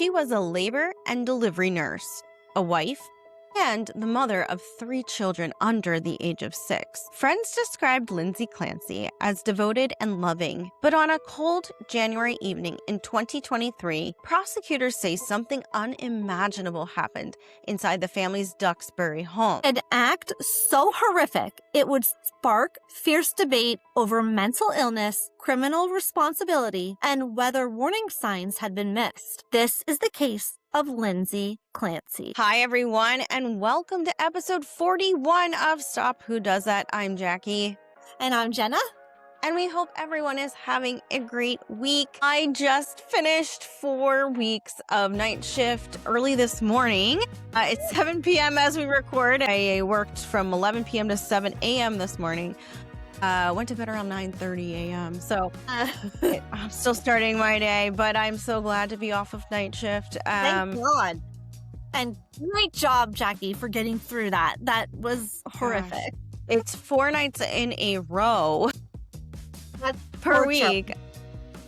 She was a labor and delivery nurse, a wife, and the mother of 3 children under the age of 6. Friends described Lindsay Clancy as devoted and loving, but on a cold January evening in 2023, prosecutors say something unimaginable happened inside the family's Duxbury home. An act so horrific it would spark fierce debate over mental illness, criminal responsibility, and whether warning signs had been missed. This is the case of Lindsay Clancy. Hi, everyone, and welcome to episode 41 of Stop Who Does That. I'm Jackie. And I'm Jenna. And we hope everyone is having a great week. I just finished 4 weeks of night shift early this morning. It's 7 p.m. as we record. I worked from 11 p.m. to 7 a.m. this morning. Went to bed around 9:30 a.m. So I'm still starting my day, but I'm so glad to be off of night shift. Thank God. And great job, Jackie, for getting through that. That was horrific. It's 4 nights in a row per week.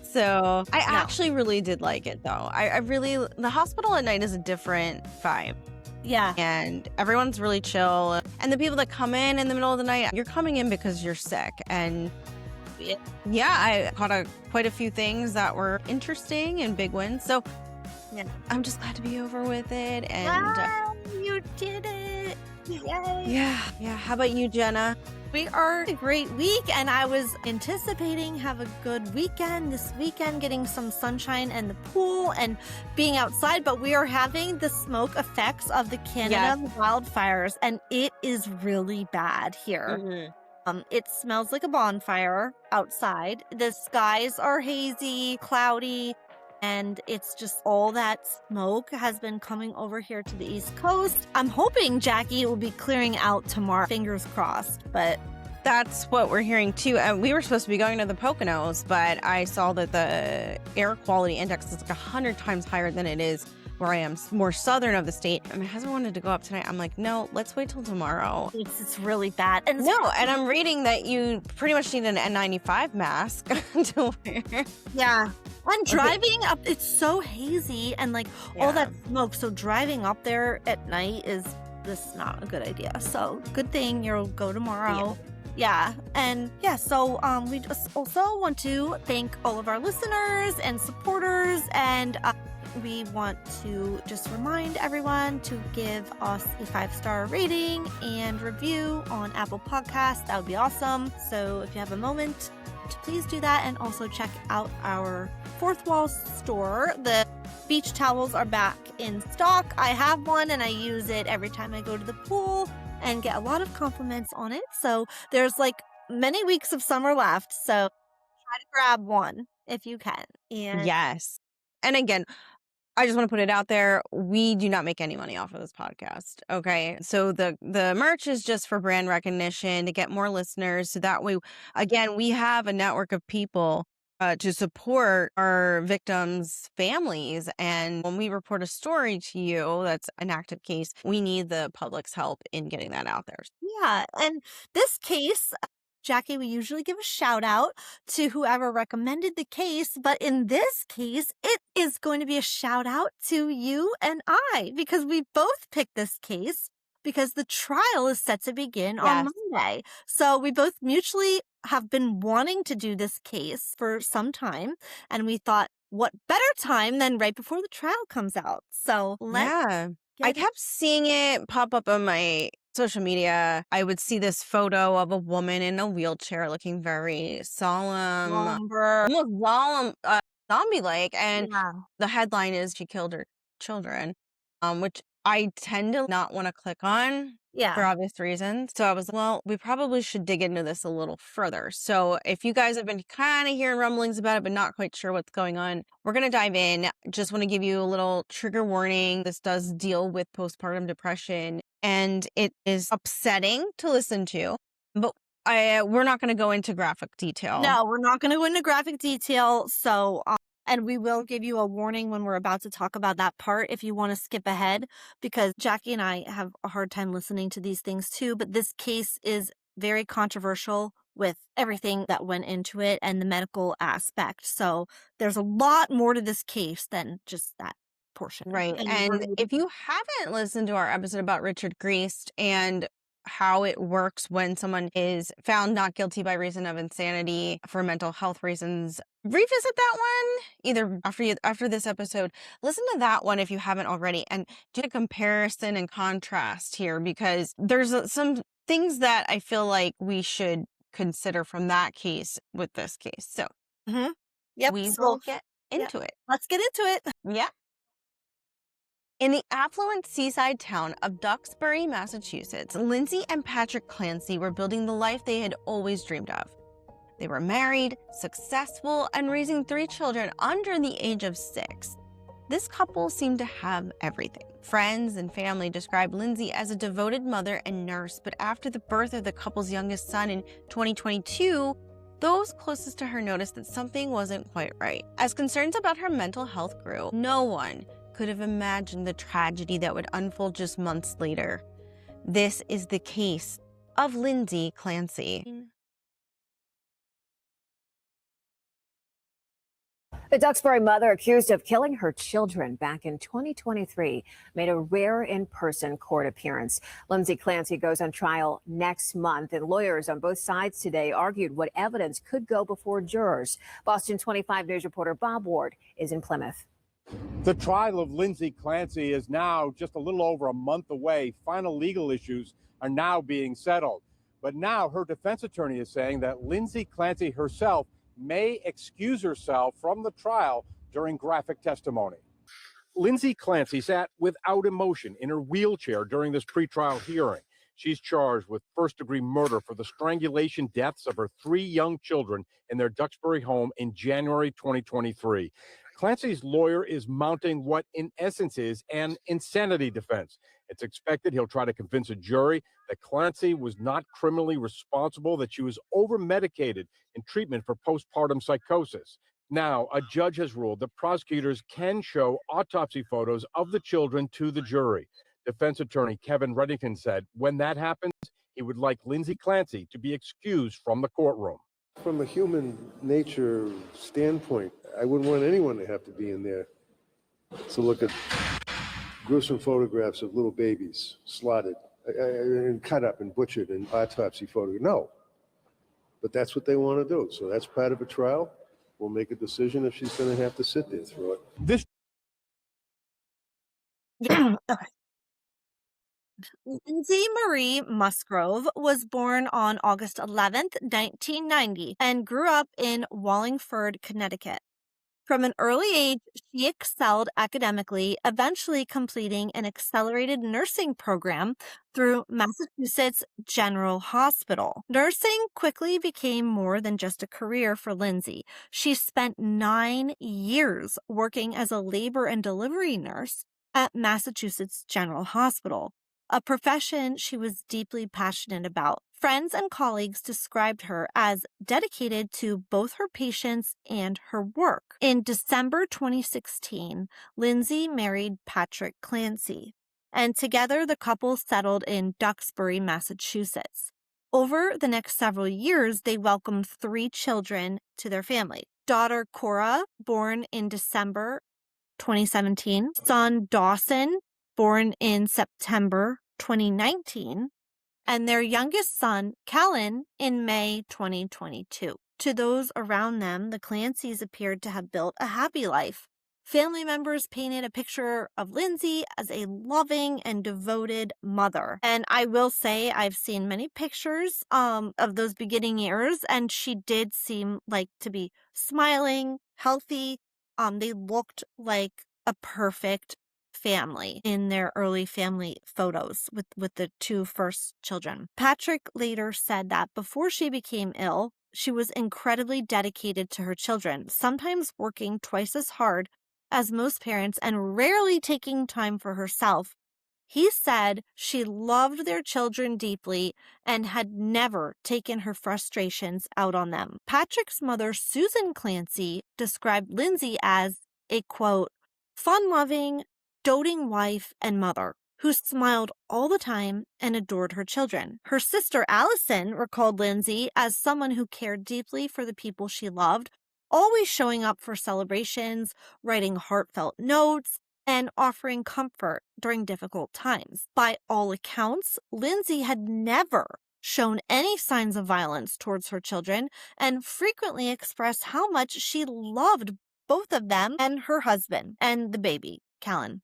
So I actually really did like it, though. I really, the hospital at night is a different vibe. Yeah. And everyone's really chill. And the people that come in the middle of the night, you're coming in because you're sick. And yeah, I caught quite a few things that were interesting and big wins. So yeah, I'm just glad to be over with it. And you did it. Yay. Yeah. How about you, Jenna? We are a great week, and I was anticipating have a good weekend this weekend, getting some sunshine and the pool and being outside, but we are having the smoke effects of the Canada wildfires, and it is really bad here. Mm-hmm. It smells like a bonfire outside. The skies are hazy, cloudy, and it's just all that smoke has been coming over here to the East Coast. I'm hoping, Jackie, it will be clearing out tomorrow. Fingers crossed. But that's what we're hearing too. We were supposed to be going to the Poconos, but I saw that the air quality index is like 100 times higher than it is where I am, more southern of the state. And my husband wanted to go up tonight. I'm like, no, let's wait till tomorrow. It's really bad. And I'm reading that you pretty much need an N95 mask to wear. Yeah. And driving up, it's so hazy and all that smoke. So driving up there at night is just not a good idea. So good thing you'll go tomorrow. Yeah. And so we just also want to thank all of our listeners and supporters, and we want to just remind everyone to give us a 5-star rating and review on Apple Podcasts. That would be awesome. So if you have a moment, please do that, and also check out our Fourth Wall store. The beach towels are back in stock. I have one and I use it every time I go to the pool and get a lot of compliments on it. So there's many weeks of summer left. So try to grab one if you can. And yes. And again, I just want to put it out there. We do not make any money off of this podcast. Okay. So the merch is just for brand recognition, to get more listeners. So that way, again, we have a network of people to support our victims' families. And when we report a story to you that's an active case, we need the public's help in getting that out there. Yeah. And this case, Jackie, we usually give a shout out to whoever recommended the case, but in this case, it is going to be a shout out to you and I, because we both picked this case because the trial is set to begin on Monday. So we both mutually have been wanting to do this case for some time, and we thought, what better time than right before the trial comes out? So I kept seeing it pop up on my social media. I would see this photo of a woman in a wheelchair looking very solemn, almost solemn, zombie-like. And the headline is she killed her children, which I tend to not want to click on for obvious reasons. So I was like, well, we probably should dig into this a little further. So if you guys have been kind of hearing rumblings about it, but not quite sure what's going on, we're going to dive in. Just want to give you a little trigger warning. This does deal with postpartum depression, and it is upsetting to listen to, but we're not going to go into graphic detail. No, we're not going to go into graphic detail. So And we will give you a warning when we're about to talk about that part if you want to skip ahead, because Jackie and I have a hard time listening to these things too. But this case is very controversial with everything that went into it and the medical aspect. So there's a lot more to this case than just that. portion. Right. And if you haven't listened to our episode about Richard Griest and how it works when someone is found not guilty by reason of insanity for mental health reasons, revisit that one either after this episode. Listen to that one if you haven't already, and do a comparison and contrast here, because there's some things that I feel like we should consider from that case with this case. So yep, we will get into it. Let's get into it. Yeah. In the affluent seaside town of Duxbury, Massachusetts, Lindsay and Patrick Clancy were building the life they had always dreamed of. They were married, successful, and raising 3 children under the age of 6. This couple seemed to have everything. Friends and family described Lindsay as a devoted mother and nurse, but after the birth of the couple's youngest son in 2022, those closest to her noticed that something wasn't quite right. As concerns about her mental health grew, no one could have imagined the tragedy that would unfold just months later. This is the case of Lindsay Clancy. The Duxbury mother accused of killing her children back in 2023 made a rare in-person court appearance. Lindsay Clancy goes on trial next month, and lawyers on both sides today argued what evidence could go before jurors. Boston 25 News reporter Bob Ward is in Plymouth. The trial of Lindsay Clancy is now just a little over a month away. Final legal issues are now being settled. But now her defense attorney is saying that Lindsay Clancy herself may excuse herself from the trial during graphic testimony. Lindsay Clancy sat without emotion in her wheelchair during this pretrial hearing. She's charged with first-degree murder for the strangulation deaths of her 3 young children in their Duxbury home in January 2023. Clancy's lawyer is mounting what in essence is an insanity defense. It's expected he'll try to convince a jury that Clancy was not criminally responsible, that she was over-medicated in treatment for postpartum psychosis. Now, a judge has ruled that prosecutors can show autopsy photos of the children to the jury. Defense attorney Kevin Reddington said when that happens, he would like Lindsay Clancy to be excused from the courtroom. From a human nature standpoint, I wouldn't want anyone to have to be in there to look at gruesome photographs of little babies slaughtered and cut up and butchered and autopsy photographs. No. But that's what they want to do. So that's part of a trial. We'll make a decision if she's going to have to sit there through it. Okay. Lindsay Marie Musgrove was born on August 11th, 1990, and grew up in Wallingford, Connecticut. From an early age, she excelled academically, eventually completing an accelerated nursing program through Massachusetts General Hospital. Nursing quickly became more than just a career for Lindsay. She spent 9 years working as a labor and delivery nurse at Massachusetts General Hospital, a profession she was deeply passionate about. Friends and colleagues described her as dedicated to both her patients and her work. In December 2016, Lindsay married Patrick Clancy, and together the couple settled in Duxbury, Massachusetts. Over the next several years, they welcomed 3 children to their family. Daughter Cora, born in December 2017, son Dawson, born in September 2019, and their youngest son, Callan, in May 2022. To those around them, the Clancys appeared to have built a happy life. Family members painted a picture of Lindsay as a loving and devoted mother. And I will say I've seen many pictures of those beginning years, and she did seem like to be smiling, healthy. They looked like a perfect family in their early family photos with the 2 first children. Patrick later said that before she became ill, she was incredibly dedicated to her children, sometimes working twice as hard as most parents and rarely taking time for herself. He said she loved their children deeply and had never taken her frustrations out on them. Patrick's mother, Susan Clancy, described Lindsay as a, quote, fun-loving, doting wife and mother who smiled all the time and adored her children. Her sister Allison recalled Lindsay as someone who cared deeply for the people she loved, always showing up for celebrations, writing heartfelt notes, and offering comfort during difficult times. By all accounts, Lindsay had never shown any signs of violence towards her children and frequently expressed how much she loved both of them and her husband and the baby, Callan.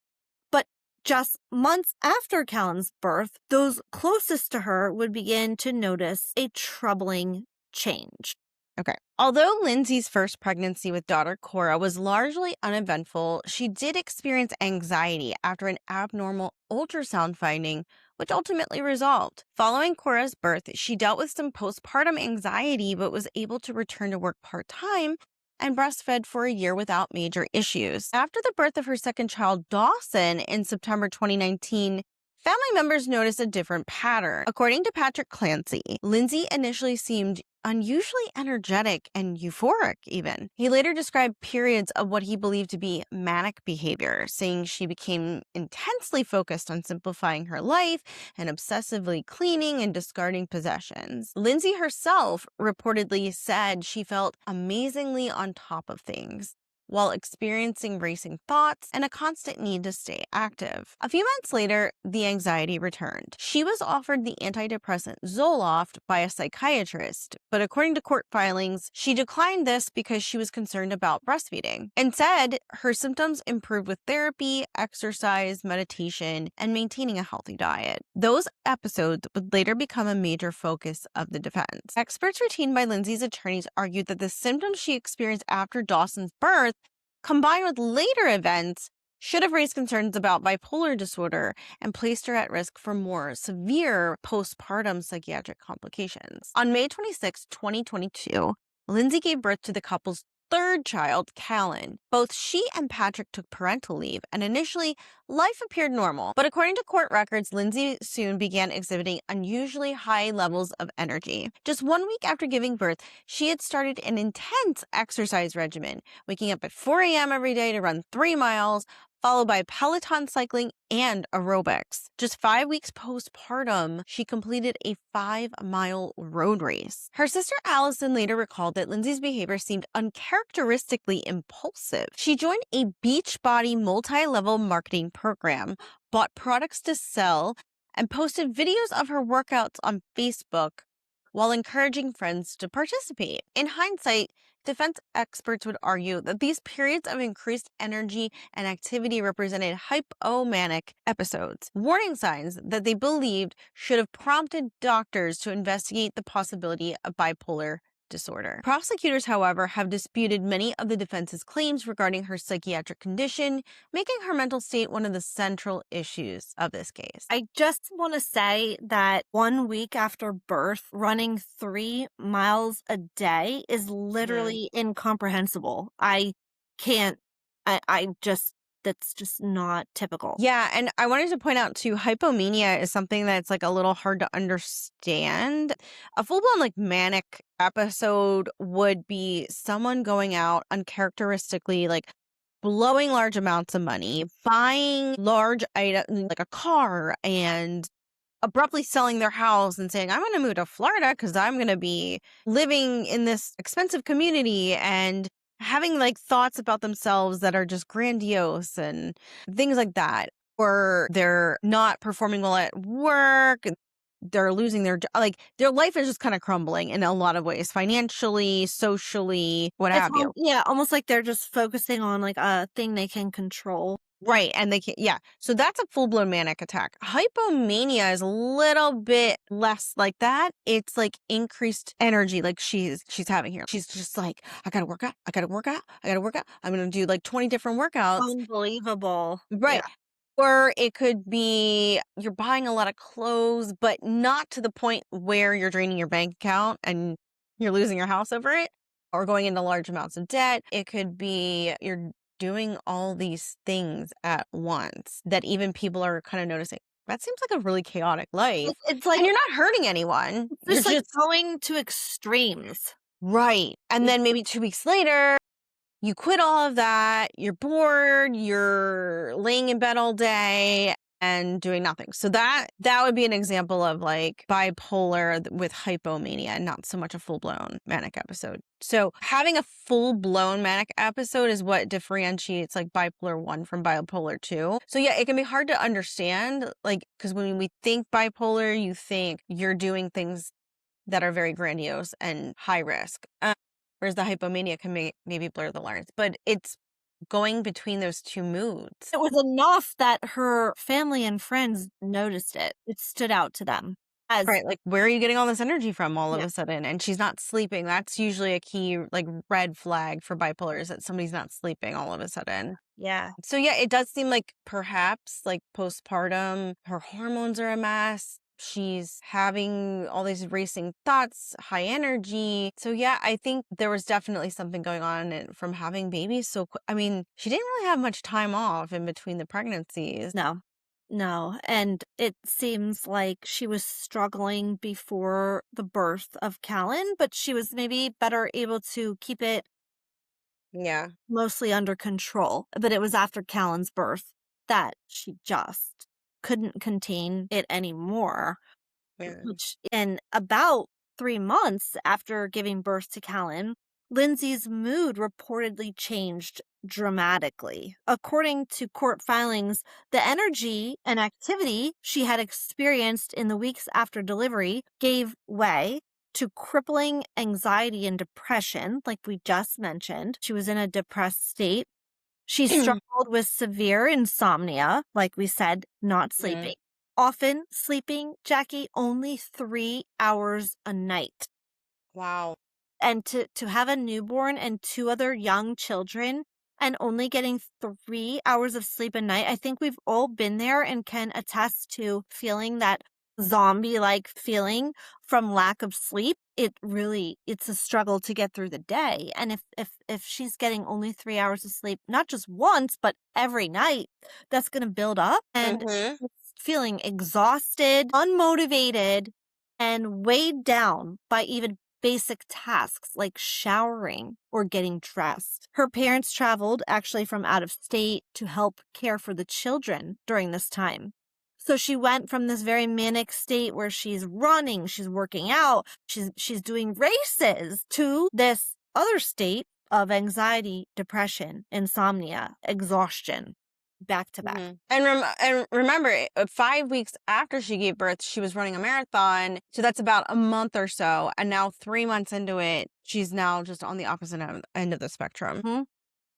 But just months after Callan's birth, those closest to her would begin to notice a troubling change. Okay. Although Lindsay's first pregnancy with daughter Cora was largely uneventful, she did experience anxiety after an abnormal ultrasound finding, which ultimately resolved. Following Cora's birth, she dealt with some postpartum anxiety but was able to return to work part-time and breastfed for a year without major issues. After the birth of her second child, Dawson, in September 2019, family members noticed a different pattern. According to Patrick Clancy, Lindsay initially seemed unusually energetic and euphoric even. He later described periods of what he believed to be manic behavior, saying she became intensely focused on simplifying her life and obsessively cleaning and discarding possessions. Lindsay herself reportedly said she felt amazingly on top of things, while experiencing racing thoughts and a constant need to stay active. A few months later, the anxiety returned. She was offered the antidepressant Zoloft by a psychiatrist, but according to court filings, she declined this because she was concerned about breastfeeding. Instead, her symptoms improved with therapy, exercise, meditation, and maintaining a healthy diet. Those episodes would later become a major focus of the defense. Experts retained by Lindsay's attorneys argued that the symptoms she experienced after Dawson's birth, combined with later events, should have raised concerns about bipolar disorder and placed her at risk for more severe postpartum psychiatric complications. On May 26, 2022, Lindsay gave birth to the couple's third child, Callan. Both she and Patrick took parental leave, and initially, life appeared normal. But according to court records, Lindsay soon began exhibiting unusually high levels of energy. Just 1 week after giving birth, she had started an intense exercise regimen, waking up at 4 a.m. every day to run 3 miles, followed by Peloton cycling and aerobics. Just 5 weeks postpartum, she completed a 5-mile road race. Her sister Allison later recalled that Lindsay's behavior seemed uncharacteristically impulsive. She joined a Beachbody multi-level marketing program, bought products to sell, and posted videos of her workouts on Facebook while encouraging friends to participate. In hindsight, defense experts would argue that these periods of increased energy and activity represented hypomanic episodes, warning signs that they believed should have prompted doctors to investigate the possibility of bipolar disorder. Prosecutors, however, have disputed many of the defense's claims regarding her psychiatric condition, making her mental state one of the central issues of this case. I just want to say that 1 week after birth, running 3 miles a day is literally incomprehensible. I can't, that's just not typical. Yeah, and I wanted to point out too, hypomania is something that's like a little hard to understand. A full-blown like manic episode would be someone going out uncharacteristically, like blowing large amounts of money, buying large items like a car, and abruptly selling their house and saying, I'm going to move to Florida because I'm going to be living in this expensive community, and having like thoughts about themselves that are just grandiose and things like that. Or they're not performing well at work. They're losing their life is just kind of crumbling in a lot of ways, financially, socially, what have you. Yeah, almost like they're just focusing on like a thing they can control. Right. And they can't, yeah. So that's a full-blown manic attack. Hypomania is a little bit less like that. It's like increased energy like she's having here. She's just like, I gotta work out. I gotta work out. I gotta work out. I'm gonna do like 20 different workouts. Unbelievable. Right. Yeah. Or it could be you're buying a lot of clothes, but not to the point where you're draining your bank account and you're losing your house over it, or going into large amounts of debt. It could be you're doing all these things at once that even people are kind of noticing. That seems like a really chaotic life. It's like, and you're not hurting anyone. It's like going to extremes. Right. And then maybe 2 weeks later, you quit all of that. You're bored. You're laying in bed all day. and doing nothing. So that would be an example of like bipolar with hypomania, not so much a full-blown manic episode. So having a full-blown manic episode is what differentiates like bipolar 1 from bipolar 2. So yeah, it can be hard to understand, like, because when we think bipolar, you think you're doing things that are very grandiose and high risk. Whereas the hypomania can maybe blur the lines, but it's going between those two moods. It was enough that her family and friends noticed it. It stood out to them. Right, like, where are you getting all this energy from all of a sudden? And she's not sleeping. That's usually a key, like, red flag for bipolar is that somebody's not sleeping all of a sudden. Yeah. So, yeah, it does seem like perhaps, like, postpartum, her hormones are a mess. She's having all these racing thoughts, high energy. So, yeah, I think there was definitely something going on from having babies. So, I mean, she didn't really have much time off in between the pregnancies. No. And it seems like she was struggling before the birth of Callan, but she was maybe better able to keep it mostly under control. But it was after Callan's birth that she just couldn't contain it anymore. Which, in about 3 months after giving birth to Callan, Lindsay's mood reportedly changed dramatically. According to court filings, the energy and activity she had experienced in the weeks after delivery gave way to crippling anxiety and depression, like we just mentioned. She was in a depressed state. She struggled with severe insomnia, like we said, not sleeping. Often sleeping, Jackie, only 3 hours a night. Wow. And to have a newborn and 2 other young children and only getting 3 hours of sleep a night, I think we've all been there and can attest to feeling that zombie-like feeling from lack of sleep. It's a struggle to get through the day. And if she's getting only 3 hours of sleep, not just once, but every night, that's going to build up. And it's feeling exhausted, unmotivated, and weighed down by even basic tasks like showering or getting dressed. Her parents traveled actually from out of state to help care for the children during this time. So she went from this very manic state where she's running, she's working out, she's doing races, to this other state of anxiety, depression, insomnia, exhaustion, back to back. And remember, 5 weeks after she gave birth, she was running a marathon. So that's about a month or so. And now 3 months into it, she's now just on the opposite end of the spectrum.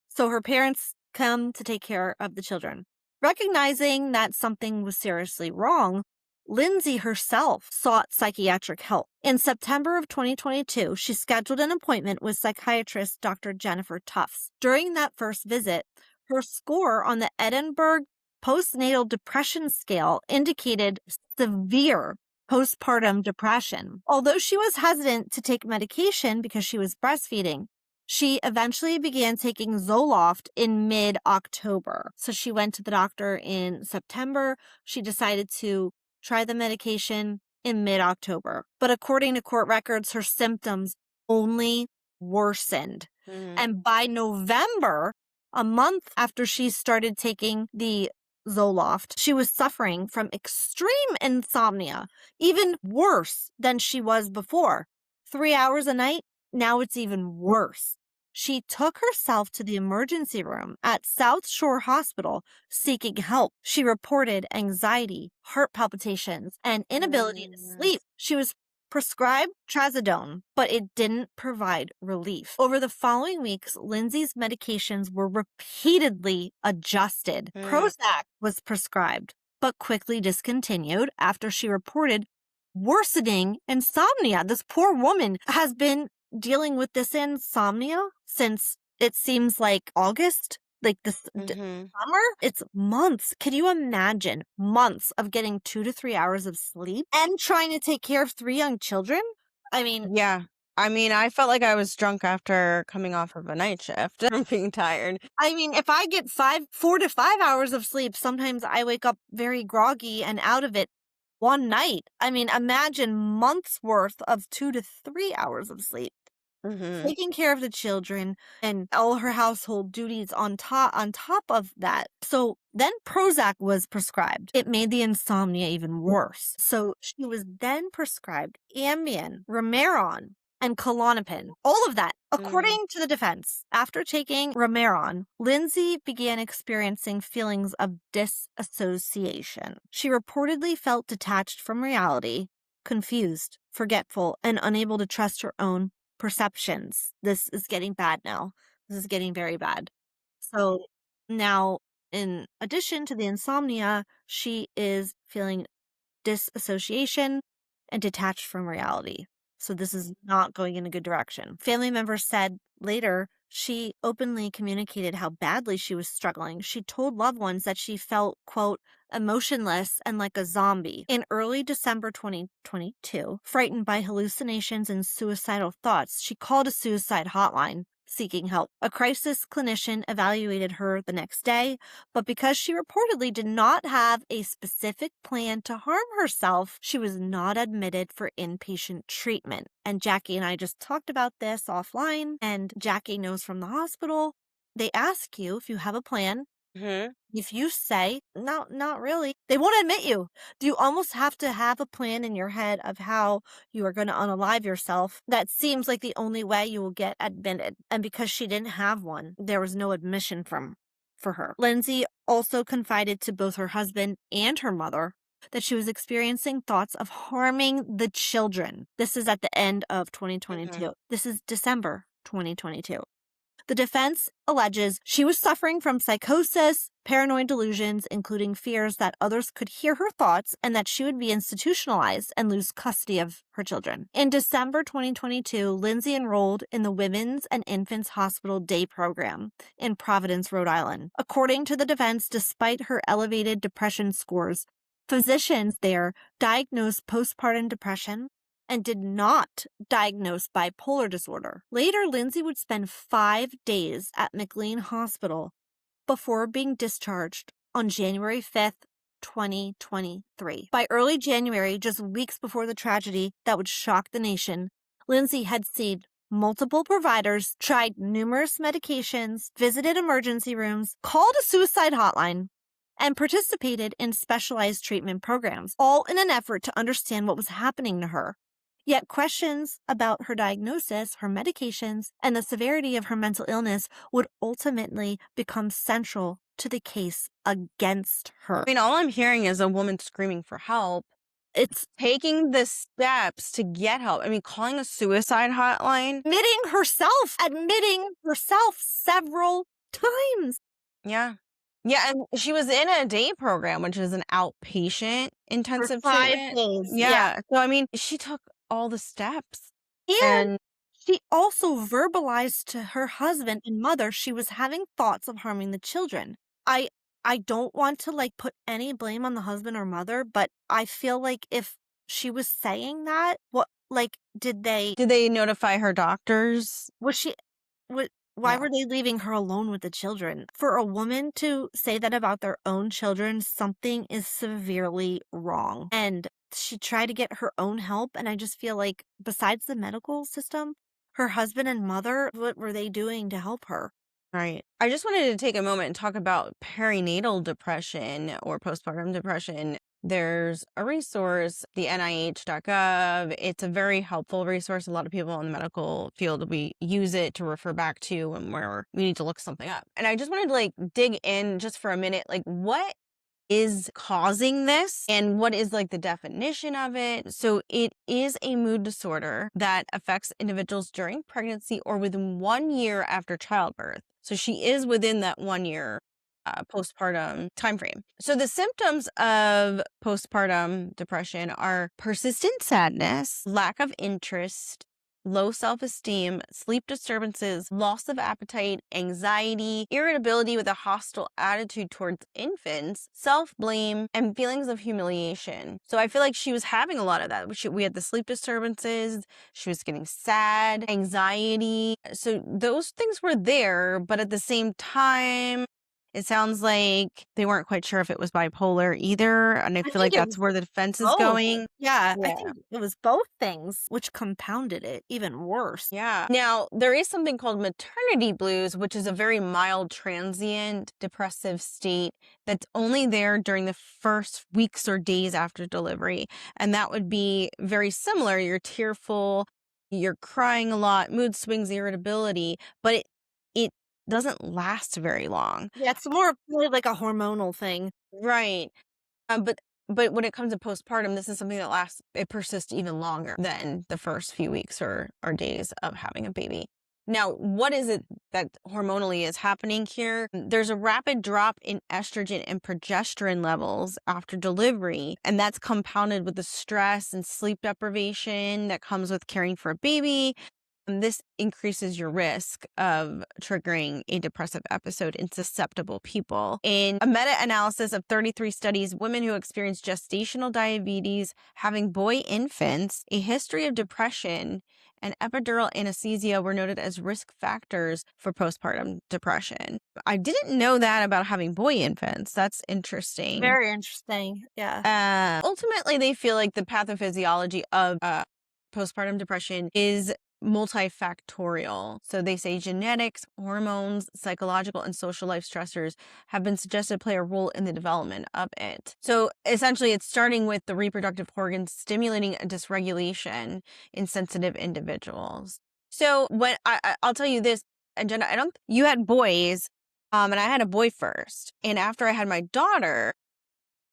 So her parents come to take care of the children. Recognizing that something was seriously wrong, Lindsay herself sought psychiatric help. In September of 2022, she scheduled an appointment with psychiatrist Dr. Jennifer Tufts. During that first visit, her score on the Edinburgh postnatal depression scale indicated severe postpartum depression. Although she was hesitant to take medication because she was breastfeeding, she eventually began taking Zoloft in mid-October. So she went to the doctor in September. She decided to try the medication in mid-October. But according to court records, her symptoms only worsened. And by November, a month after she started taking the Zoloft, she was suffering from extreme insomnia, even worse than she was before. 3 hours a night, now it's even worse. She took herself to the emergency room at South Shore Hospital seeking help. She reported anxiety, heart palpitations, and inability to sleep. She was prescribed trazodone, but it didn't provide relief. Over the following weeks, Lindsay's medications were repeatedly adjusted. Prozac was prescribed, but quickly discontinued after she reported worsening insomnia. This poor woman has been dealing with this insomnia since it seems like August, like this summer. It's months. Can you imagine months of getting 2 to 3 hours of sleep and trying to take care of 3 young children? I mean, yeah. I mean, I felt like I was drunk after coming off of a night shift from being tired. I mean, if I get 4 to 5 hours of sleep, sometimes I wake up very groggy and out of it one night. I mean, imagine months worth of 2 to 3 hours of sleep. taking care of the children and all her household duties on top of that. So then Prozac was prescribed. It made the insomnia even worse. So she was then prescribed Ambien, Remeron, and Klonopin. All of that. According to the defense, after taking Remeron, Lindsay began experiencing feelings of disassociation. She reportedly felt detached from reality, confused, forgetful, and unable to trust her own perceptions. This is getting bad now. This is getting very bad. So now, in addition to the insomnia, she is feeling disassociation and detached from reality. So this is not going in a good direction. Family members said later she openly communicated how badly she was struggling. She told loved ones that she felt, quote, emotionless and like a zombie. In early December 2022, frightened by hallucinations and suicidal thoughts, she called a suicide hotline seeking help. A crisis clinician evaluated her the next day, but because she reportedly did not have a specific plan to harm herself, she was not admitted for inpatient treatment. And Jackie and I just talked about this offline, and Jackie knows from the hospital. They ask you if you have a plan. If you say, no, not really, they won't admit you. You almost have to have a plan in your head of how you are going to unalive yourself. That seems like the only way you will get admitted. And because she didn't have one, there was no admission for her. Lindsay also confided to both her husband and her mother that she was experiencing thoughts of harming the children. This is at the end of 2022. This is December 2022. The defense alleges she was suffering from psychosis, paranoid delusions, including fears that others could hear her thoughts and that she would be institutionalized and lose custody of her children. In December 2022, Lindsay enrolled in the Women's and Infants Hospital Day Program in Providence, Rhode Island. According to the defense, despite her elevated depression scores, physicians there diagnosed postpartum depression and did not diagnose bipolar disorder. Later, Lindsay would spend 5 days at McLean Hospital before being discharged on January 5th, 2023. By early January, just weeks before the tragedy that would shock the nation, Lindsay had seen multiple providers, tried numerous medications, visited emergency rooms, called a suicide hotline, and participated in specialized treatment programs, all in an effort to understand what was happening to her. Yet questions about her diagnosis, her medications, and the severity of her mental illness would ultimately become central to the case against her. I mean, all I'm hearing is a woman screaming for help. It's taking the steps to get help. I mean, calling a suicide hotline. Admitting herself several times. Yeah. Yeah, and she was in a day program, which is an outpatient intensive For 5 treatment. days. Yeah. So, I mean, she took all the steps. And she also verbalized to her husband and mother she was having thoughts of harming the children. I don't want to like put any blame on the husband or mother, but I feel like if she was saying that, what like did they notify her doctors? why were they leaving her alone with the children? For a woman to say that about their own children, something is severely wrong. And she tried to get her own help. And I just feel like besides the medical system, her husband and mother, what were they doing to help her? Right. I just wanted to take a moment and talk about perinatal depression or postpartum depression. There's a resource, the NIH.gov. It's a very helpful resource. A lot of people in the medical field, we use it to refer back to when we need to look something up. And I just wanted to like dig in just for a minute, like what is causing this and what is like the definition of it. So it is a mood disorder that affects individuals during pregnancy or within 1 year after childbirth. So she is within that 1 year postpartum timeframe. So the symptoms of postpartum depression are persistent sadness, lack of interest, low self-esteem, sleep disturbances, loss of appetite, anxiety, irritability with a hostile attitude towards infants, self-blame, and feelings of humiliation. So I feel like she was having a lot of that. We had the sleep disturbances, she was getting sad, anxiety. So those things were there, but at the same time, It sounds like they weren't quite sure if it was bipolar either, and I I feel think like it that's was where the defense is both. going. Yeah, I Yeah. think it was both things, which compounded it even worse. Yeah. Now, there is something called maternity blues, which is a very mild, transient, depressive state that's only there during the first weeks or days after delivery. And that would be very similar. You're tearful, you're crying a lot, mood swings, irritability, but it doesn't last very long. Yeah, it's more really like a hormonal thing. Right. But when it comes to postpartum, this is something that lasts, it persists even longer than the first few weeks or days of having a baby. Now, what is it that hormonally is happening here? There's a rapid drop in estrogen and progesterone levels after delivery, and that's compounded with the stress and sleep deprivation that comes with caring for a baby. And this increases your risk of triggering a depressive episode in susceptible people. In a meta-analysis of 33 studies, women who experienced gestational diabetes, having boy infants, a history of depression, and epidural anesthesia were noted as risk factors for postpartum depression. I didn't know that about having boy infants. That's interesting. Very interesting. Yeah. Ultimately, they feel like the pathophysiology of postpartum depression is multifactorial. So they say genetics, hormones, psychological, and social life stressors have been suggested to play a role in the development of it. So essentially, it's starting with the reproductive organs stimulating a dysregulation in sensitive individuals. So when I'll tell you this, and Jenna, you had boys, and I had a boy first. And after I had my daughter,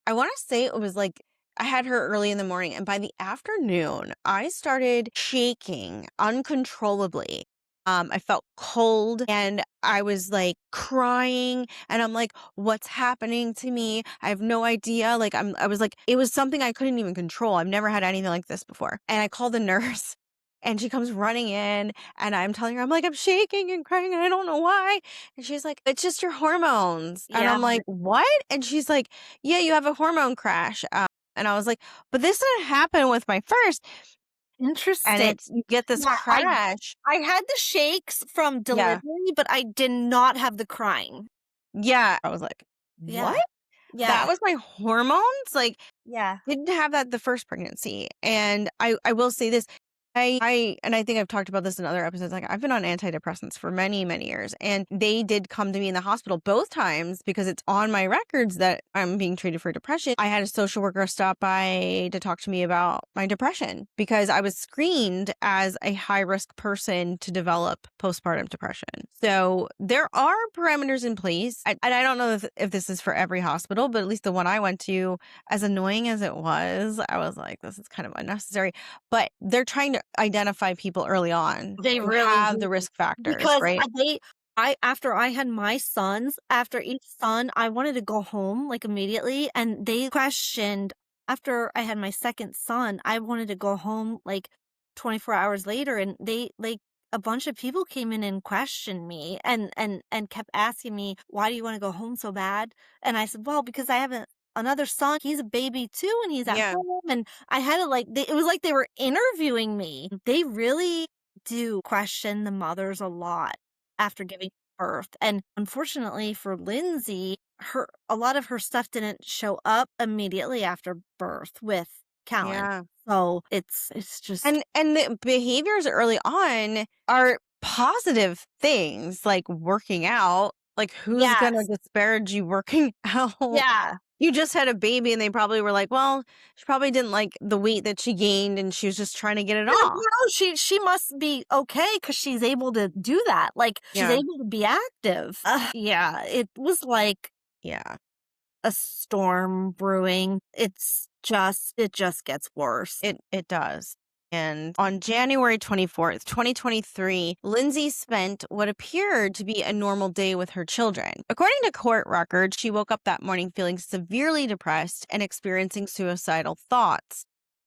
I want to say it was like I had her early in the morning, and by the afternoon, I started shaking uncontrollably. I felt cold and I was like crying, and I'm like, what's happening to me? I have no idea. Like, I was like, it was something I couldn't even control. I've never had anything like this before. And I called the nurse. And she comes running in, and I'm telling her, I'm like, I'm shaking and crying, and I don't know why. And she's like, it's just your hormones. And Yeah. I'm like, what? And she's like, yeah, you have a hormone crash. And I was like, but this didn't happen with my first. Interesting. And you get this Yeah, crash. I had the shakes from delivery, but I did not have the crying. Yeah. I was like, Yeah. what? Yeah. That was my hormones? Like, Yeah. didn't have that the first pregnancy. And I will say this. I think I've talked about this in other episodes. Like, I've been on antidepressants for many, many years, and they did come to me in the hospital both times because it's on my records that I'm being treated for depression. I had a social worker stop by to talk to me about my depression because I was screened as a high risk person to develop postpartum depression. So there are parameters in place. And I don't know if this is for every hospital, but at least the one I went to, as annoying as it was, I was like, this is kind of unnecessary. But they're trying to identify people early on. They really have do. the risk factors, Because right? after I had my sons, after each son, I wanted to go home like immediately, and they questioned. After I had my second son, I wanted to go home like 24 hours later, and they like a bunch of people came in and questioned me and kept asking me, why do you want to go home so bad? And I said, well, because I have another son. He's a baby too, and he's at home, and I had to it was like they were interviewing me. They really do question the mothers a lot after giving birth. And unfortunately for Lindsay, a lot of her stuff didn't show up immediately after birth with Callan. Yeah. So it's just And the behaviors early on are positive things, like working out. Like, who's going to Yes. disparage you working out? Yeah. You just had a baby, and they probably were like, well, she probably didn't like the weight that she gained, and she was just trying to get it Like, off. no, she must be okay because she's able to do that. Like, she's Yeah. able to be active. Yeah, it was like Yeah. a storm brewing. It just gets worse. It does. And on January 24th, 2023, Lindsay spent what appeared to be a normal day with her children. According to court records, she woke up that morning feeling severely depressed and experiencing suicidal thoughts.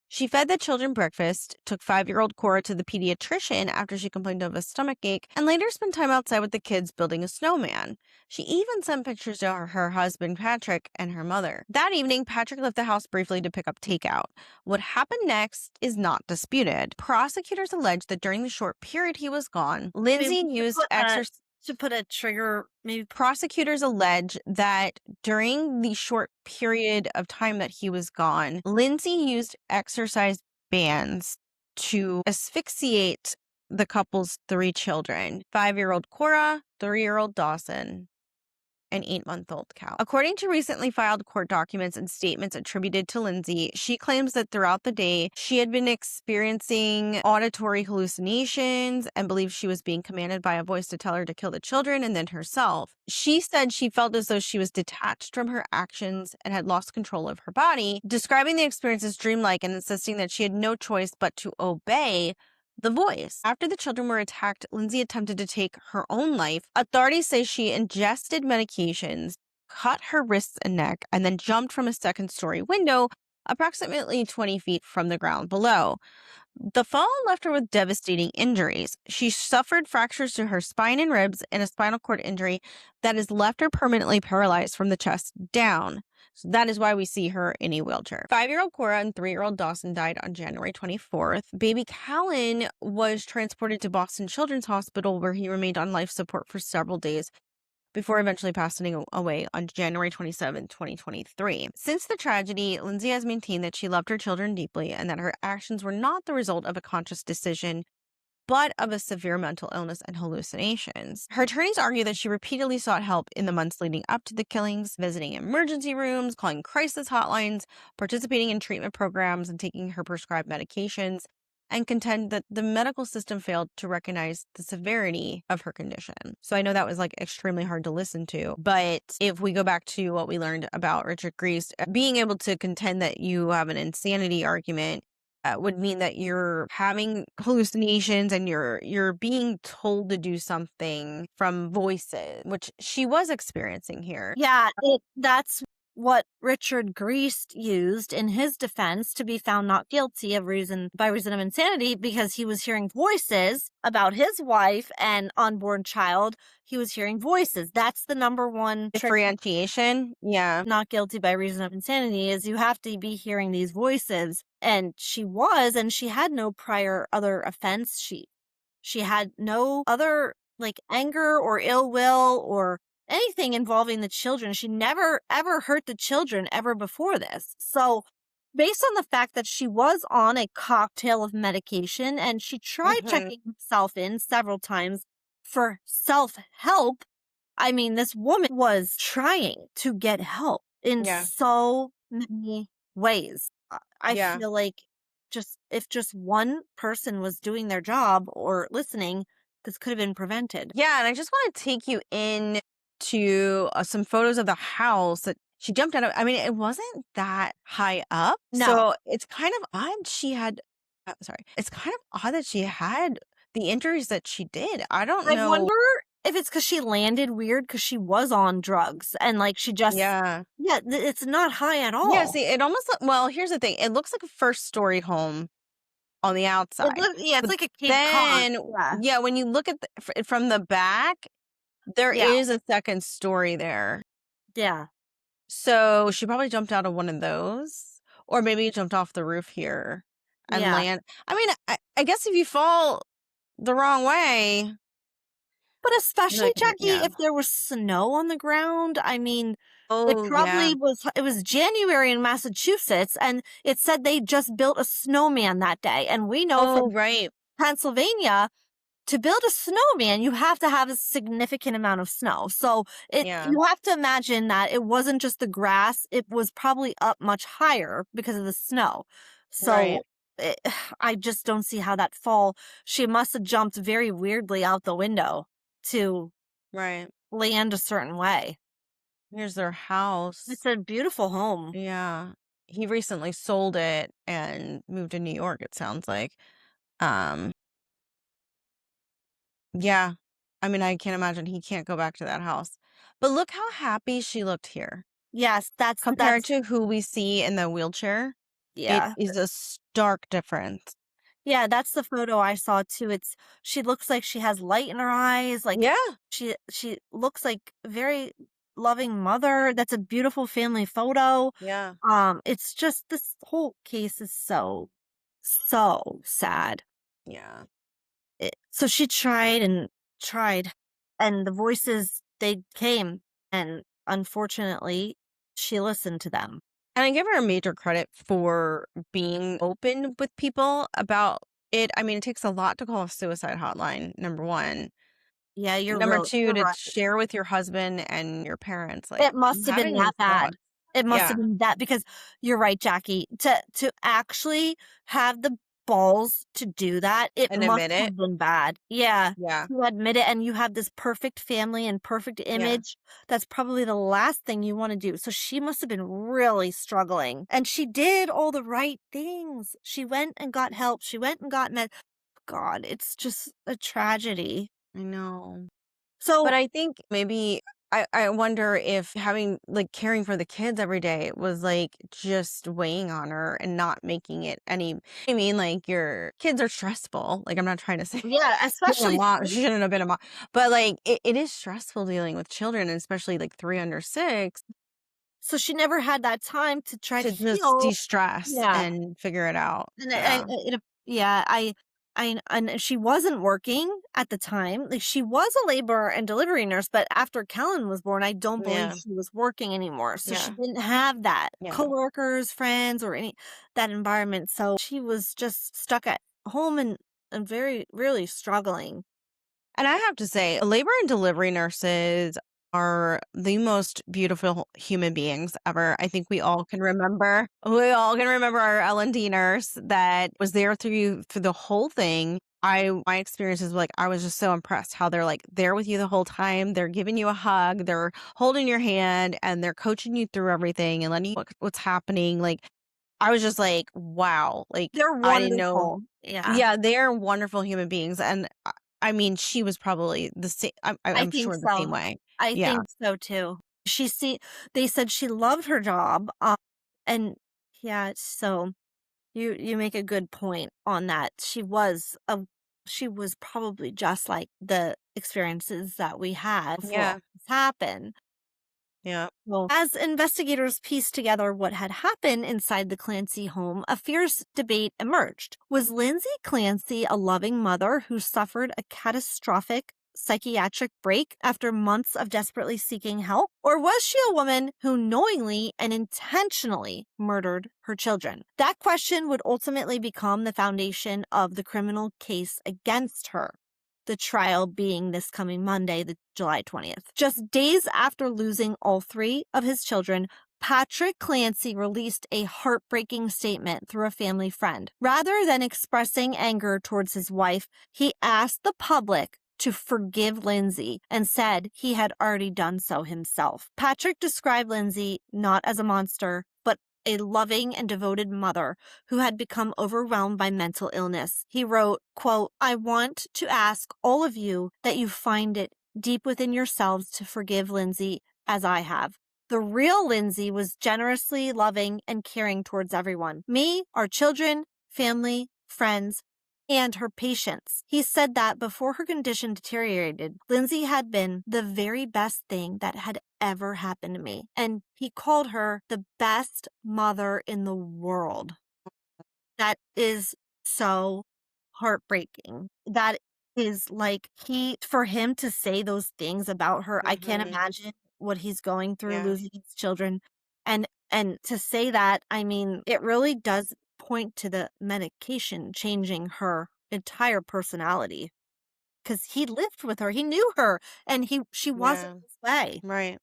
She fed the children breakfast, took 5-year-old Cora to the pediatrician after she complained of a stomachache, and later spent time outside with the kids building a snowman. She even sent pictures to her husband, Patrick, and her mother. That evening, Patrick left the house briefly to pick up takeout. What happened next is not disputed. Prosecutors allege that during the short period he was gone, Lindsay used exercise. To put a trigger, maybe. Prosecutors allege that during the short period of time that he was gone, Lindsay used exercise bands to asphyxiate the couple's 3 children, 5-year-old Cora, 3-year-old Dawson, an 8-month-old Callan. According to recently filed court documents and statements attributed to Lindsay, she claims that throughout the day, she had been experiencing auditory hallucinations and believed she was being commanded by a voice to tell her to kill the children and then herself. She said she felt as though she was detached from her actions and had lost control of her body, describing the experience as dreamlike and insisting that she had no choice but to obey the voice. After the children were attacked, Lindsay attempted to take her own life. Authorities say she ingested medications, cut her wrists and neck, and then jumped from a 2nd-story window approximately 20 feet from the ground below. The fall left her with devastating injuries. She suffered fractures to her spine and ribs and a spinal cord injury that has left her permanently paralyzed from the chest down. So that is why we see her in a wheelchair. 5-year-old Cora and 3-year-old Dawson died on January 24th. Baby Callan was transported to Boston Children's Hospital, where he remained on life support for several days before eventually passing away on January 27, 2023. Since the tragedy, Lindsay has maintained that she loved her children deeply and that her actions were not the result of a conscious decision, but of a severe mental illness and hallucinations. Her attorneys argue that she repeatedly sought help in the months leading up to the killings, visiting emergency rooms, calling crisis hotlines, participating in treatment programs, and taking her prescribed medications, and contend that the medical system failed to recognize the severity of her condition. So I know that was extremely hard to listen to, but if we go back to what we learned about Richard Grease, being able to contend that you have an insanity argument would mean that you're having hallucinations and you're being told to do something from voices, which she was experiencing here. Yeah, that's what Richard Grease used in his defense to be found not guilty of reason of insanity, because he was hearing voices about his wife and unborn child. He was hearing voices. That's the number one differentiation. Yeah. Not guilty by reason of insanity is you have to be hearing these voices. And she was, and she had no prior other offense. She had no other anger or ill will or anything involving the children. She never ever hurt the children ever before this. So based on the fact that she was on a cocktail of medication and she tried checking herself in several times for self-help, I mean, this woman was trying to get help in so many ways. I feel like if just one person was doing their job or listening, this could have been prevented. Yeah, and I just want to take you in to some photos of the house that she jumped out of. I mean, it wasn't that high up. No. So it's kind of odd it's kind of odd that she had the injuries that she did. I don't know. I wonder if it's because she landed weird because she was on drugs and she just it's not high at all. Yeah, see, it almost here's the thing. It looks like a 1st-story home on the outside. It's like a Cape Cod. Yeah, when you look at from the back, there is a 2nd story there. Yeah. So she probably jumped out of one of those, or maybe jumped off the roof here and land. I mean, I guess if you fall the wrong way. But especially, Jackie, if there was snow on the ground, I mean, it was January in Massachusetts, and it said they just built a snowman that day. And we know from Pennsylvania, to build a snowman, you have to have a significant amount of snow. So you have to imagine that it wasn't just the grass. It was probably up much higher because of the snow. So I just don't see how that fall. She must have jumped very weirdly out the window to land a certain way. Here's their house. It's a beautiful home. Yeah. He recently sold it and moved to New York, it sounds like. Yeah. I mean, I can't imagine he can't go back to that house. But look how happy she looked here. Yes, compared to who we see in the wheelchair. Yeah. It is a stark difference. Yeah, that's the photo I saw too. She looks like she has light in her eyes. She looks like a very loving mother. That's a beautiful family photo. Yeah. It's just this whole case is so sad. Yeah. So she tried and tried, and the voices, they came, and unfortunately, she listened to them. And I give her a major credit for being open with people about it. I mean, it takes a lot to call a suicide hotline, number one. Yeah, Number two, you're to right. share with your husband and your parents, like, It must I'm have been having that these bad. thoughts. It must have Yeah. been that, because you're right, Jackie. To actually have the balls to do that, it And must admit it. have been bad. Yeah. Yeah. To admit it, and you have this perfect family and perfect image. That's probably the last thing you want to do. So she must have been really struggling. And she did all the right things. She went and got help. She went and got med. God, it's just a tragedy. I know. So But I think maybe I wonder if having like caring for the kids every day was like just weighing on her and not making it any. I mean, like your kids are stressful. Like I'm not trying to say yeah, being a especially mom, she shouldn't have been a mom, but like it is stressful dealing with children, and especially like 3 under 6, so she never had that time to try to to just heal. de-stress Yeah. and figure it out. And Yeah. yeah, and she wasn't working at the time. Like, she was a labor and delivery nurse, but after Callan was born, I don't believe Yeah. she was working anymore. So she Yeah. didn't have that Yeah. coworkers, friends, or any that environment. So she was just stuck at home and very really struggling. And I have to say, labor and delivery nurses are the most beautiful human beings ever. I think we all can remember our L&D nurse that was there through the whole thing. My experiences, like, I was just so impressed how they're like there with you the whole time. They're giving you a hug, they're holding your hand, and they're coaching you through everything and letting you know what's happening. Like, I was just like, wow, like They're I didn't know. wonderful. Yeah, Yeah, they're wonderful human beings, and I mean, she was probably the same. I I'm think sure the same so. way. I Yeah, think so too. They said she loved her job. And yeah, so you make a good point on that. She was probably just like the experiences that we had before all yeah, this happened. yeah, Well, as investigators pieced together what had happened inside the Clancy home, a fierce debate emerged. Was Lindsay Clancy a loving mother who suffered a catastrophic psychiatric break after months of desperately seeking help? Or was she a woman who knowingly and intentionally murdered her children? That question would ultimately become the foundation of the criminal case against her, the trial being this coming Monday, the July 20th. Just days after losing all 3 of his children, Patrick Clancy released a heartbreaking statement through a family friend. Rather than expressing anger towards his wife, he asked the public to forgive Lindsay and said he had already done so himself. Patrick described Lindsay not as a monster, but a loving and devoted mother who had become overwhelmed by mental illness. He wrote, quote, "I want to ask all of you that you find it deep within yourselves to forgive Lindsay as I have. The real Lindsay was generously loving and caring towards everyone. Me, our children, family, friends, and her patients." He said that before her condition deteriorated, Lindsay had been the very best thing that had ever happened to me. And he called her the best mother in the world. That is so heartbreaking. That is like for him to say those things about her, I can't imagine what he's going through yeah, losing his children. And to say that, I mean, it really does point to the medication changing her entire personality, because he lived with her, he knew her, and she wasn't yeah. this way. Right.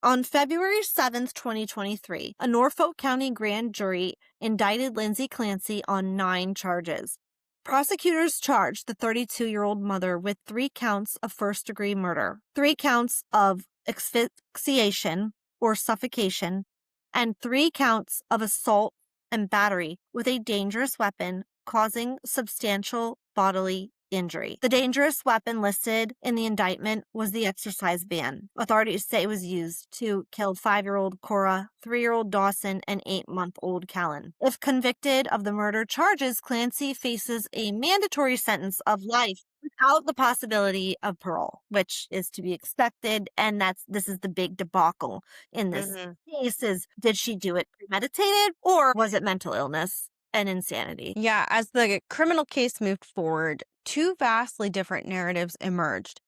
On February 7th, 2023, a Norfolk County grand jury indicted Lindsay Clancy on 9 charges. Prosecutors charged the 32-year-old mother with 3 counts of first-degree murder, 3 counts of asphyxiation or suffocation, and 3 counts of assault and battery with a dangerous weapon causing substantial bodily injury. The dangerous weapon listed in the indictment was the exercise ban. Authorities say it was used to kill 5-year-old Cora, 3-year-old Dawson, and 8-month-old Callan. If convicted of the murder charges, Clancy faces a mandatory sentence of life without the possibility of parole, which is to be expected. And this is the big debacle in this case: is did she do it premeditated, or was it mental illness and insanity? Yeah, as the criminal case moved forward, 2 vastly different narratives emerged.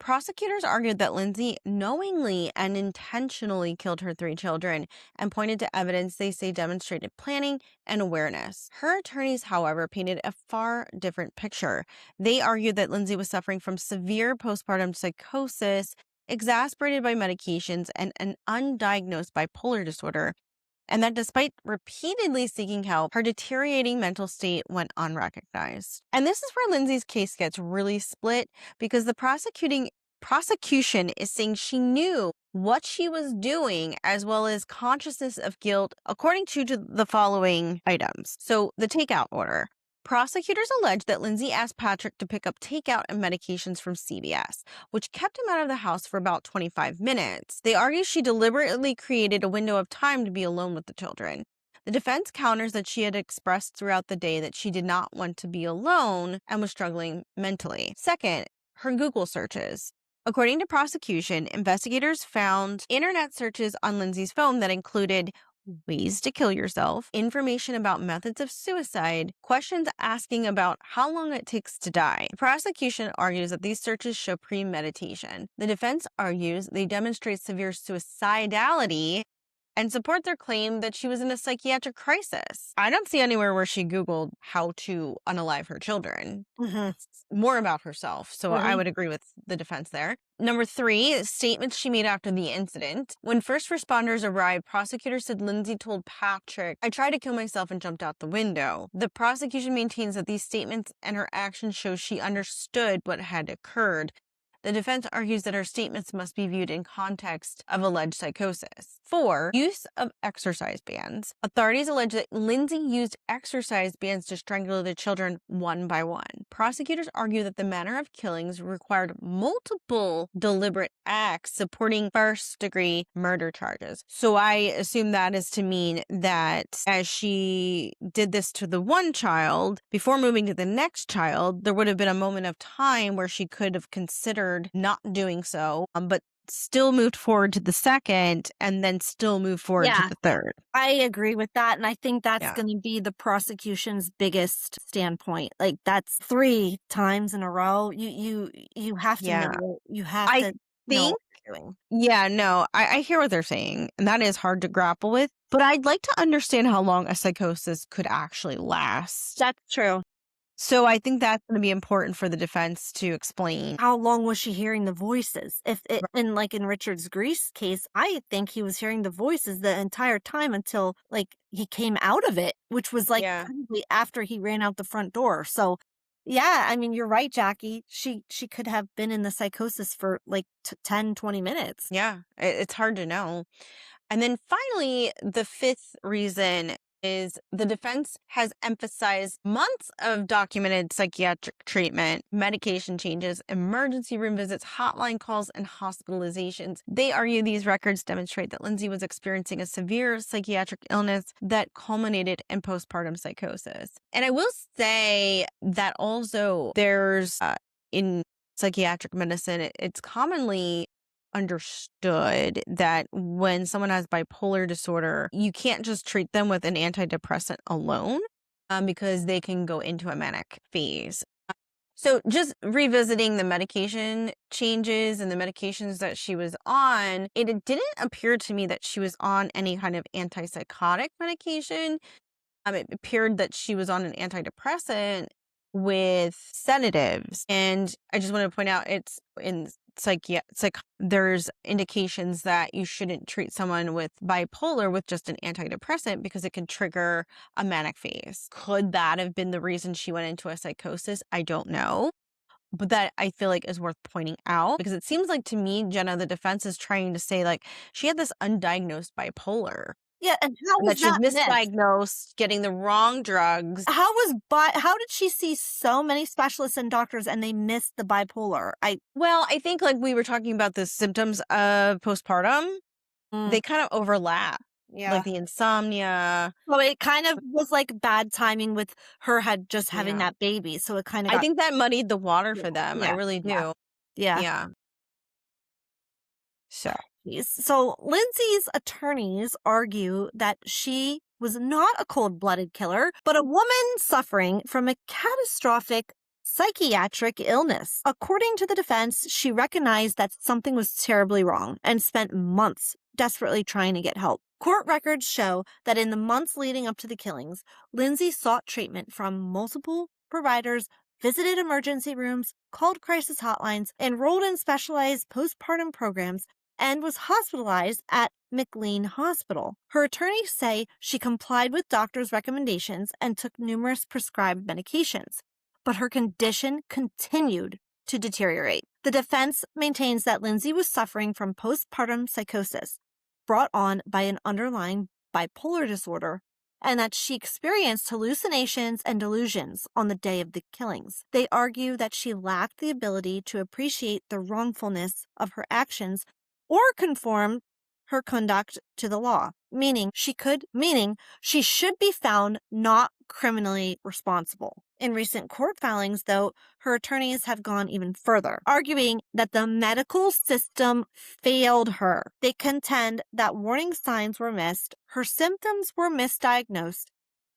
Prosecutors argued that Lindsay knowingly and intentionally killed her 3 children and pointed to evidence they say demonstrated planning and awareness. Her attorneys, however, painted a far different picture. They argued that Lindsay was suffering from severe postpartum psychosis, exasperated by medications, and an undiagnosed bipolar disorder, and that despite repeatedly seeking help, her deteriorating mental state went unrecognized. And this is where Lindsay's case gets really split, because the prosecution is saying she knew what she was doing, as well as consciousness of guilt, according to the following items. So the takeout order. Prosecutors allege that Lindsay asked Patrick to pick up takeout and medications from CVS, which kept him out of the house for about 25 minutes. They argue she deliberately created a window of time to be alone with the children. The defense counters that she had expressed throughout the day that she did not want to be alone and was struggling mentally. Second, her Google searches. According to prosecution, investigators found internet searches on Lindsay's phone that included ways to kill yourself, information about methods of suicide, questions asking about how long it takes to die. The prosecution argues that these searches show premeditation. The defense argues they demonstrate severe suicidality and support their claim that she was in a psychiatric crisis. I don't see anywhere where she Googled how to unalive her children. It's more about herself. So I would agree with the defense there. Number 3, statements she made after the incident. When first responders arrived, prosecutors said Lindsay told Patrick, "I tried to kill myself and jumped out the window." The prosecution maintains that these statements and her actions show she understood what had occurred. The defense argues that her statements must be viewed in context of alleged psychosis. 4, use of exercise bands. Authorities allege that Lindsay used exercise bands to strangle the children one by one. Prosecutors argue that the manner of killings required multiple deliberate acts supporting first-degree murder charges. So I assume that is to mean that as she did this to the one child, before moving to the next child, there would have been a moment of time where she could have considered not doing so, but still moved forward to the second and then still moved forward to the third. I agree with that. And I think that's going to be the prosecution's biggest standpoint. Like, that's 3 times in a row. You have to know. You have to know what you're doing. Yeah, no, I hear what they're saying, and that is hard to grapple with. But I'd like to understand how long a psychosis could actually last. That's true. So I think that's going to be important for the defense to explain. How long was she hearing the voices? In Richard's Grease case, I think he was hearing the voices the entire time until he came out of it, which was probably after he ran out the front door. So yeah, I mean, you're right, Jackie. She could have been in the psychosis for 10, 20 minutes. Yeah, it's hard to know. And then finally, the 5th reason is the defense has emphasized months of documented psychiatric treatment, medication changes, emergency room visits, hotline calls, and hospitalizations. They argue these records demonstrate that Lindsay was experiencing a severe psychiatric illness that culminated in postpartum psychosis. And I will say that also there's, in psychiatric medicine, it's commonly understood that when someone has bipolar disorder, you can't just treat them with an antidepressant alone because they can go into a manic phase. So just revisiting the medication changes and the medications that she was on, it didn't appear to me that she was on any kind of antipsychotic medication. It appeared that she was on an antidepressant with sedatives. And I just want to point out, it's in there's indications that you shouldn't treat someone with bipolar with just an antidepressant because it can trigger a manic phase. Could that have been the reason she went into a psychosis? I don't know. But that I feel like is worth pointing out, because it seems like to me, Jenna, the defense is trying to say she had this undiagnosed bipolar. Yeah, and how was that she's misdiagnosed, getting the wrong drugs. How did she see so many specialists and doctors and they missed the bipolar? I think we were talking about the symptoms of postpartum. They kind of overlap. Yeah. The insomnia. So it kind of was bad timing with her just having that baby. So it kind of I think that muddied the water for them. Yeah. I really do. Yeah. So Lindsay's attorneys argue that she was not a cold-blooded killer, but a woman suffering from a catastrophic psychiatric illness. According to the defense, she recognized that something was terribly wrong and spent months desperately trying to get help. Court records show that in the months leading up to the killings, Lindsay sought treatment from multiple providers, visited emergency rooms, called crisis hotlines, enrolled in specialized postpartum programs, and was hospitalized at McLean Hospital. Her attorneys say she complied with doctors' recommendations and took numerous prescribed medications, but her condition continued to deteriorate. The defense maintains that Lindsay was suffering from postpartum psychosis brought on by an underlying bipolar disorder, and that she experienced hallucinations and delusions on the day of the killings. They argue that she lacked the ability to appreciate the wrongfulness of her actions or conform her conduct to the law, meaning she should be found not criminally responsible. In recent court filings, though, her attorneys have gone even further, arguing that the medical system failed her. They contend that warning signs were missed, her symptoms were misdiagnosed,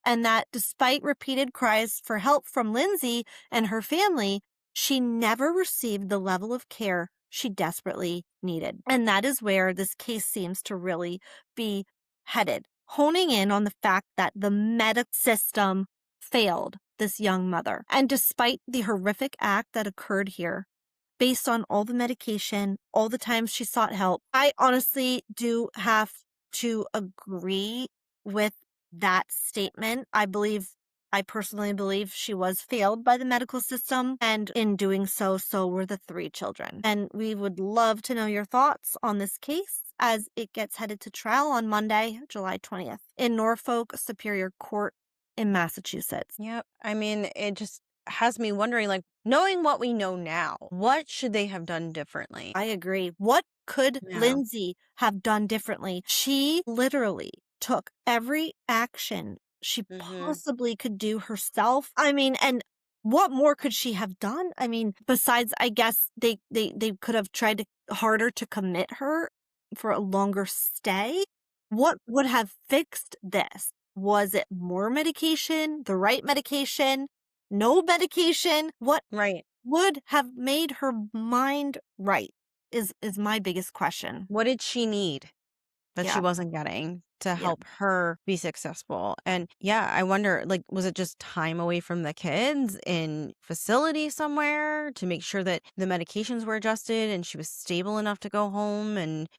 and that despite repeated cries for help from Lindsay and her family, she never received the level of care she desperately needed. And that is where this case seems to really be headed, honing in on the fact that the medical system failed this young mother. And despite the horrific act that occurred here, based on all the medication, all the times she sought help, I honestly do have to agree with that statement. I personally believe she was failed by the medical system, and in doing so, so were the 3 children. And we would love to know your thoughts on this case as it gets headed to trial on Monday, July 20th, in Norfolk Superior Court in Massachusetts. Yep. I mean, it just has me wondering, like, knowing what we know now, what should they have done differently? I agree. What could Lindsay have done differently? She literally took every action she possibly could do herself. I mean, and what more could she have done? I mean, besides, I guess they could have tried harder to commit her for a longer stay. What would have fixed this? Was it more medication, the right medication, no medication? What would have made her mind right is my biggest question. What did she need that she wasn't getting to help her be successful? And I wonder, like, was it just time away from the kids in facility somewhere to make sure that the medications were adjusted and she was stable enough to go home? And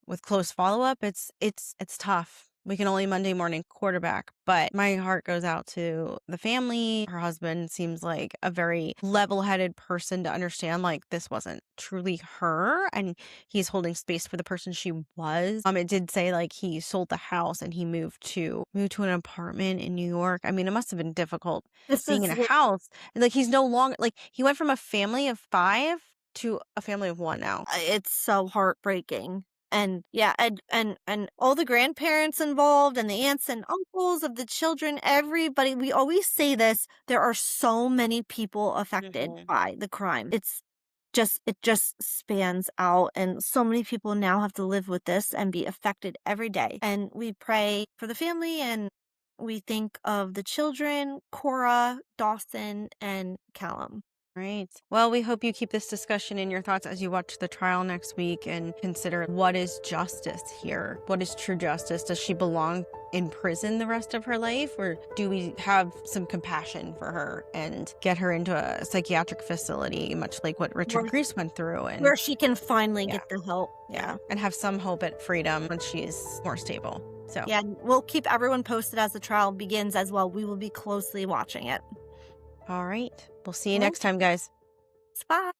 with close follow-up, it's tough. We can only Monday morning quarterback, but my heart goes out to the family. Her husband seems like a very level-headed person to understand, like, this wasn't truly her, and he's holding space for the person she was. It did say, like, he sold the house and he moved to an apartment in New York. I mean, it must have been difficult being in a house. And, like, he's no longer, like, he went from a family of 5 to a family of 1 now. It's so heartbreaking. And and all the grandparents involved and the aunts and uncles of the children, everybody, we always say this, there are so many people affected by the crime. It just spans out, and so many people now have to live with this and be affected every day. And we pray for the family, and we think of the children, Cora, Dawson, and Callan. Right. Well, we hope you keep this discussion in your thoughts as you watch the trial next week and consider, what is justice here? What is true justice? Does she belong in prison the rest of her life, or do we have some compassion for her and get her into a psychiatric facility, much like what Richard Grease went through, and where she can finally get the help? And have some hope at freedom when she's more stable. So we'll keep everyone posted as the trial begins as well. We will be closely watching it. All right. We'll see you next time, guys. Bye.